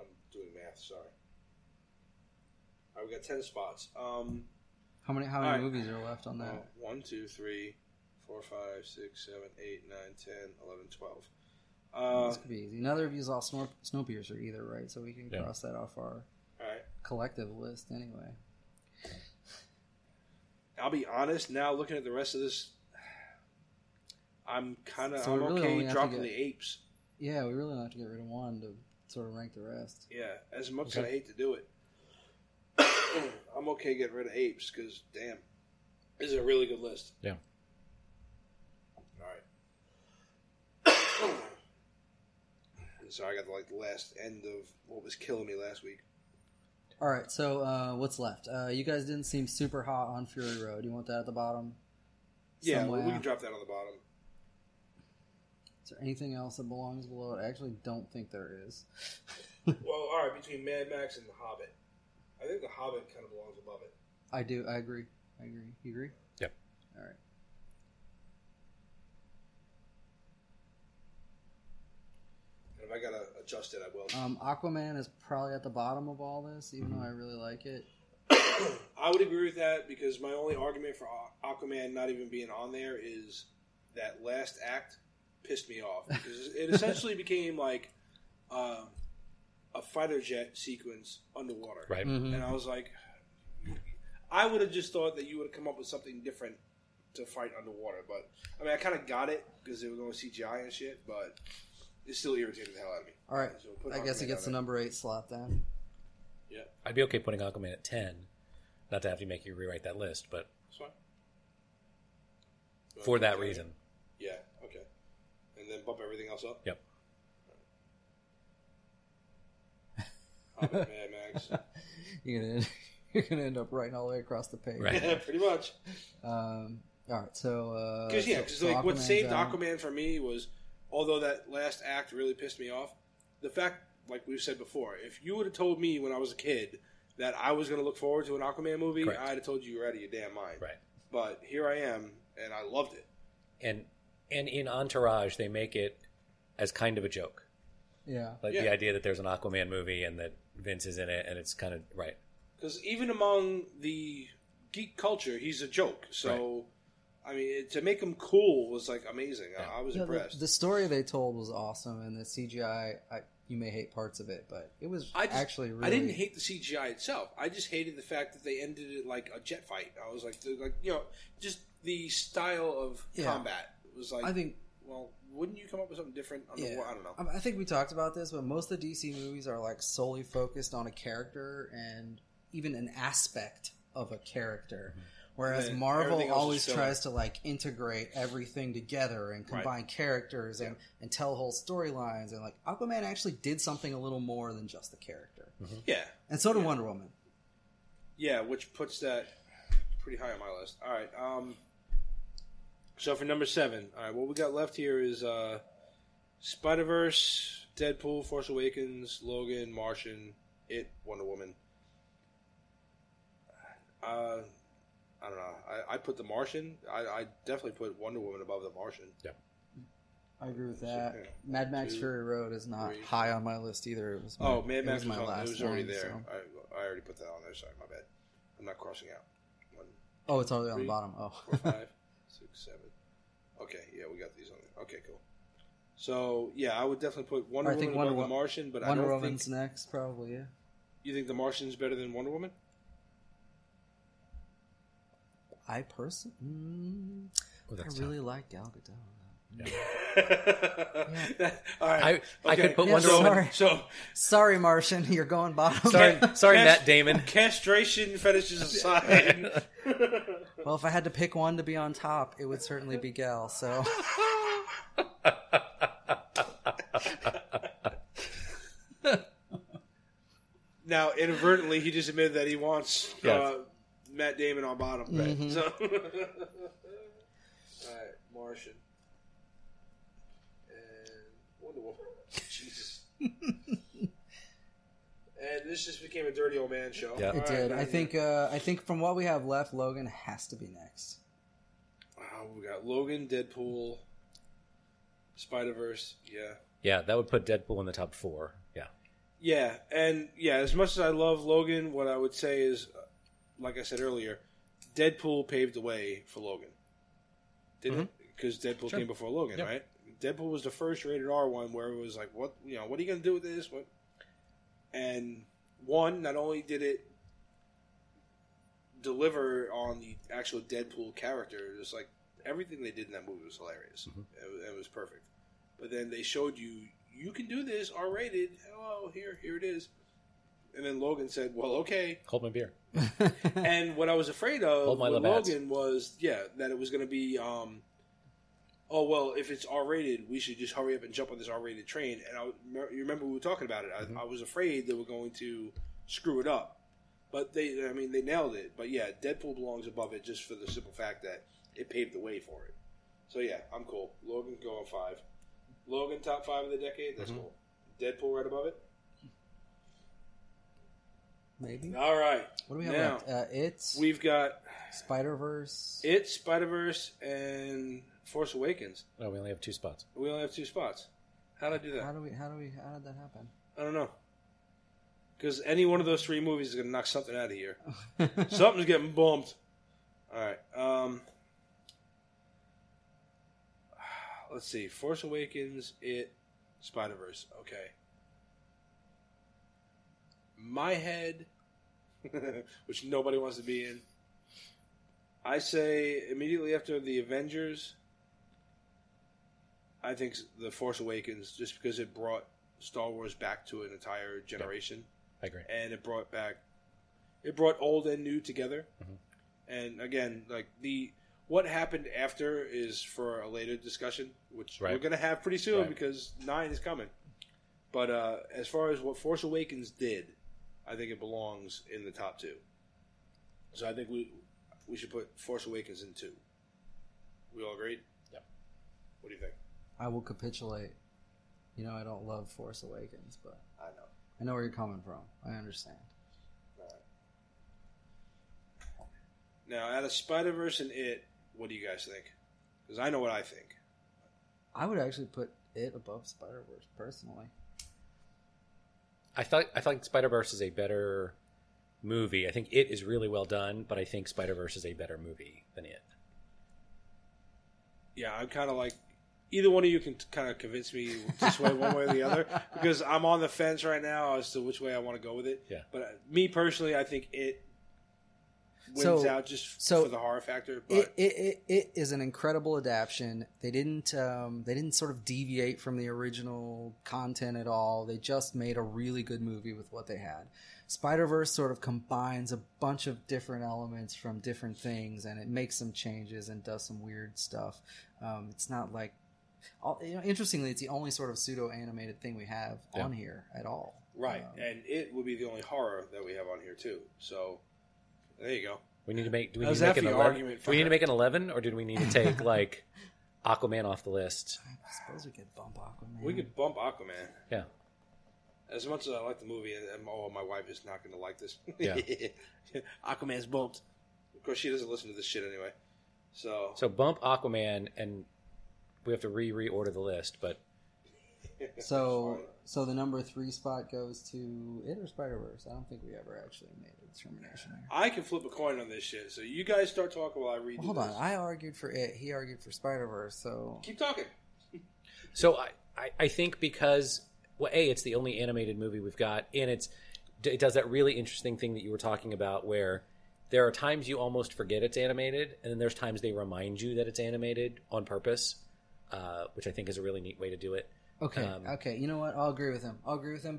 I'm doing math. Sorry. All right, we got 10 spots.
How many
right.
movies are left on that?
1, 2, 3, 4, 5, 6, 7, 8, 9, 10, 11, 12.
This could be easy. Neither of you saw Snowpiercer either, right? So we can cross that off our
All right.
collective list anyway.
I'll be honest. Now looking at the rest of this, I'm
So we really
okay
only have to
dropping
get-
the apes.
Yeah, we really don't have to get rid of one to sort of rank the rest.
Yeah, as much as
Okay.
I hate to do it, I'm okay getting rid of apes because damn, this is a really good list.
Yeah.
All right. So I got the last end of what was killing me last week.
All right, so what's left? You guys didn't seem super hot on Fury Road. You want that at the bottom?
Yeah,
Somewhere.
we can drop that on the bottom.
Is there anything else that belongs below it? I actually don't think there is.
Well, all right, between Mad Max and The Hobbit, I think The Hobbit kind of belongs above it.
I do. I agree. You agree?
Yep.
All right.
I gotta adjust it, I will.
Aquaman is probably at the bottom of all this, even though I really like it.
I would agree with that because my only argument for Aquaman not even being on there is that last act pissed me off because it essentially became like a fighter jet sequence underwater,
Right.
Mm-hmm.
and I was like, I would have just thought that you would have come up with something different to fight underwater. But I mean, I kind of got it because they were going CGI and shit, but it still irritated the hell out of me.
All right,
So put
I guess he
Aquaman
gets the
on
number 8 slot then.
there. Yeah,
I'd be okay putting Aquaman at 10. Not to have to make you rewrite that list, but
that's fine.
for that reason.
Yeah, okay. And then bump everything else up?
Yep.
Mad Max.
You're gonna end up writing all the way across the page.
Right.
Yeah, pretty much.
All right, so
Because
so
like what
Aquaman's
saved
down.
Aquaman for me was, although that last act really pissed me off, the fact, like we've said before, if you would have told me when I was a kid that I was going to look forward to an Aquaman movie,
Correct.
I'd have told you you're out of your damn mind.
Right.
But here I am, and I loved it.
And in Entourage, they make it as kind of a joke.
Yeah.
Like
Yeah.
the idea that there's an Aquaman movie and that Vince is in it, and it's kind of right.
Because even among the geek culture, he's a joke. So, I mean, to make him cool was like amazing.
Yeah.
I was
Yeah,
impressed.
the story they told was awesome, and the CGI, you may hate parts of it, but it was actually really...
I didn't hate the CGI itself. I just hated the fact that they ended it like a jet fight. I was like just the style of combat was like.
I think.
Well, wouldn't you come up with something different? I don't know.
I think we talked about this, but most of the DC movies are like solely focused on a character and even an aspect of a character. Whereas
And
Marvel
everything else is
always
filler.
tries to like integrate everything together and combine characters and tell whole storylines. And like Aquaman actually did something a little more than just a character.
Yeah,
And so did Wonder Woman.
yeah, which puts that pretty high on my list. All right. So for number 7, all right, what we got left here is Spider-Verse, Deadpool, Force Awakens, Logan, Martian, It, Wonder Woman. I don't know. I put The Martian. I definitely put Wonder Woman above The Martian.
Yeah.
I agree with that.
Yeah.
Mad Max
2,
Fury Road is not
3.
high on my list either. It was
Mad Max
my
was
last
it was already
one,
there.
so-
I already put that on there. Sorry, my bad. I'm not crossing out. 1,
Oh, it's already on the
3,
bottom. Oh.
4, 5, 6, 7. Okay, yeah, we got these on there. Okay, cool. So yeah, I would definitely put Wonder
I think
Woman above
Wonder
The Martian, but
Wonder
I don't
Woman's
think
next, probably, yeah.
you think The Martian's better than Wonder Woman.
I personally...
Oh,
I
that's
really like Gal Gadot.
All right,
I could put
Yeah,
Wonder
sorry.
Woman.
So
Sorry, Martian, you're going bottom.
Sorry, Matt Damon.
castration fetishes aside.
Well, if I had to pick one to be on top, it would certainly be Gal, so...
Now, inadvertently, he just admitted that he wants
Yes.
Matt Damon on bottom.
Mm-hmm.
So, all right, Martian and Wonder Woman. Jesus. And this just became a dirty old man show.
Yeah.
All
It
right,
did.
man.
I think from what we have left, Logan has to be next.
Wow, we got Logan, Deadpool, Spider-Verse. Yeah.
Yeah, that would put Deadpool in the top 4. Yeah.
Yeah, and yeah, as much as I love Logan, what I would say is, like I said earlier, Deadpool paved the way for Logan. Didn't it? Because Deadpool
Sure.
came before Logan,
Yep.
right? Deadpool was the first rated R one where it was like, what are you going to do with this? What? And one, not only did it deliver on the actual Deadpool character, it was like everything they did in that movie was hilarious. It was perfect. But then they showed you can do this R-rated. Oh, here it is. And then Logan said, well, okay.
Hold my beer.
And what I was afraid of
Hold my
with
Labatt's.
Logan was, that it was going to be, oh, well, if it's R-rated, we should just hurry up and jump on this R-rated train. And you remember we were talking about it. I was afraid they were going to screw it up. But they nailed it. But yeah, Deadpool belongs above it just for the simple fact that it paved the way for it. So yeah, I'm cool. Logan go on 5. Logan top 5 of the decade. That's cool. Deadpool right above it.
Maybe.
All right.
What do we have
Now,
left? It's
we've got
Spider-Verse.
It, Spider-Verse, and Force Awakens.
Oh, we only have 2 spots.
We only have 2 spots. How'd I do that?
How did that happen?
I don't know. Because any one of those three movies is going to knock something out of here. Something's getting bumped. All right. Let's see. Force Awakens, It, Spider-Verse. Okay. My head, which nobody wants to be in, I say immediately after the Avengers, I think The Force Awakens, just because it brought Star Wars back to an entire generation.
I agree.
And it brought old and new together. Mm-hmm. And again, like what happened after is for a later discussion, which we're going to have pretty soon because 9 is coming. But as far as what Force Awakens did, I think it belongs in the top 2. So I think we should put Force Awakens in 2. We all agreed?
Yeah.
What do you think?
I will capitulate. You know, I don't love Force Awakens, but
I
know where you're coming from. I understand.
All right. Now, out of Spider-Verse and It, what do you guys think? Because I know what I think.
I would actually put It above Spider-Verse, personally.
I thought Spider-Verse is a better movie. I think It is really well done, but I think Spider-Verse is a better movie than It.
Yeah, I'm kind of like, either one of you can kind of convince me to sway one way or the other, because I'm on the fence right now as to which way I want to go with it.
Yeah.
But me personally, I think It wins out just for the horror factor. But
it is an incredible adaptation. They didn't sort of deviate from the original content at all. They just made a really good movie with what they had. Spider-Verse sort of combines a bunch of different elements from different things, and it makes some changes and does some weird stuff. It's not like, interestingly, it's the only sort of pseudo-animated thing we have on here at all.
Right, and It would be the only horror that we have on here too. So there you go.
We need to make. Do we
How's
need to
that
make an
for your
11?
argument?
Do we need to make an 11, or did we need to take like Aquaman off the list?
I suppose we could bump Aquaman.
We could bump Aquaman.
Yeah.
As much as I like the movie, and my wife is not going to like this.
Yeah.
Aquaman's bumped. Of course, she doesn't listen to this shit anyway. So
bump Aquaman, and we have to reorder the list. But
so the number 3 spot goes to It or Spider-Verse. I don't think we ever actually made a determination there.
I can flip a coin on this shit. So you guys start talking while I read.
Hold on, I argued for It. He argued for Spider-Verse. So
keep talking.
So I think because. Well, it's the only animated movie we've got, and it does that really interesting thing that you were talking about where there are times you almost forget it's animated, and then there's times they remind you that it's animated on purpose, which I think is a really neat way to do it.
Okay. You know what? I'll agree with him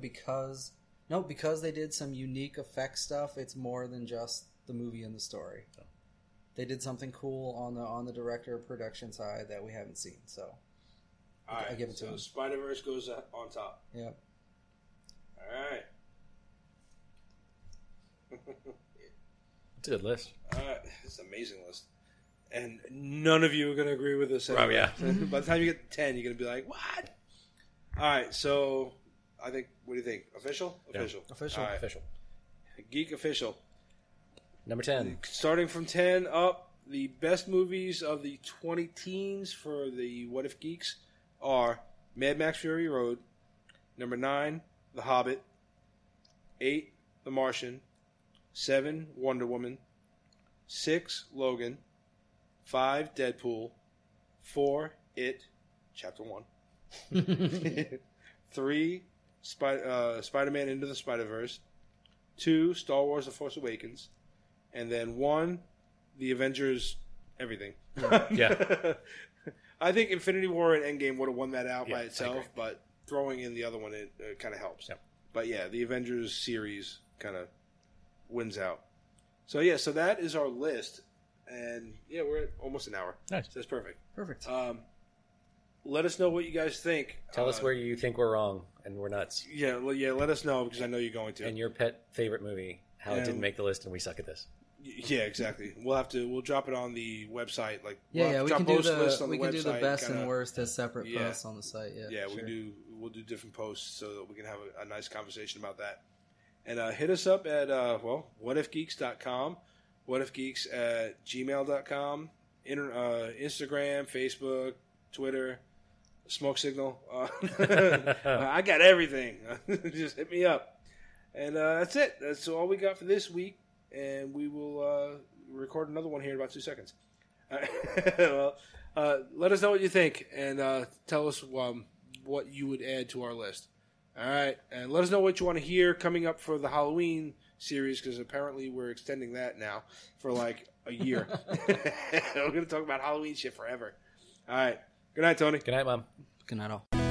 because they did some unique effect stuff. It's more than just the movie and the story. Oh. They did something cool on the director of production side that we haven't seen, so...
All right,
I give it to him.
Spider-Verse goes on top.
Yep.
All right.
It's a good list.
It's an amazing list. And none of you are going to agree with this.
Oh, yeah.
By the time you get to 10, you're going to be like, what? All right, so I think, what do you think? Official?
Yeah.
Official.
All right.
Official.
Geek official.
Number 10.
Starting from 10 up, the best movies of the 2010s for the What If Geeks are Mad Max Fury Road, number 9, The Hobbit, 8, The Martian, 7, Wonder Woman, 6, Logan, 5, Deadpool, 4, It, Chapter 1, 3, Spider-Man Into the Spider-Verse, 2, Star Wars The Force Awakens, and then 1, The Avengers Everything.
Yeah.
I think Infinity War and Endgame would have won that out by
I
itself,
agree.
but throwing in the other one, it kind of helps.
Yep.
But yeah, the Avengers series kind of wins out. So yeah, so that is our list. And yeah, we're at almost an hour.
Nice.
So that's perfect.
Perfect.
Let us know what you guys think.
Tell us where you think we're wrong and we're nuts.
Yeah, well, let us know because I know you're going to.
And your pet favorite movie, how it didn't make the list and we suck at this.
Yeah, exactly. We'll drop it on the website. Like
we can do the best and worst as separate posts on the site. Yeah,
sure. We'll do different posts so that we can have a nice conversation about that. And hit us up at whatifgeeks.com, whatifgeeks@gmail.com, Instagram, Facebook, Twitter, smoke signal. I got everything. Just hit me up. And that's it. That's all we got for this week. And we will record another one here in about 2 seconds. Well, let us know what you think. And tell us what you would add to our list. All right. And let us know what you want to hear coming up for the Halloween series, because apparently we're extending that now for like a year. We're going to talk about Halloween shit forever. All right. Good night, Tony.
Good night, Mom.
Good night, all.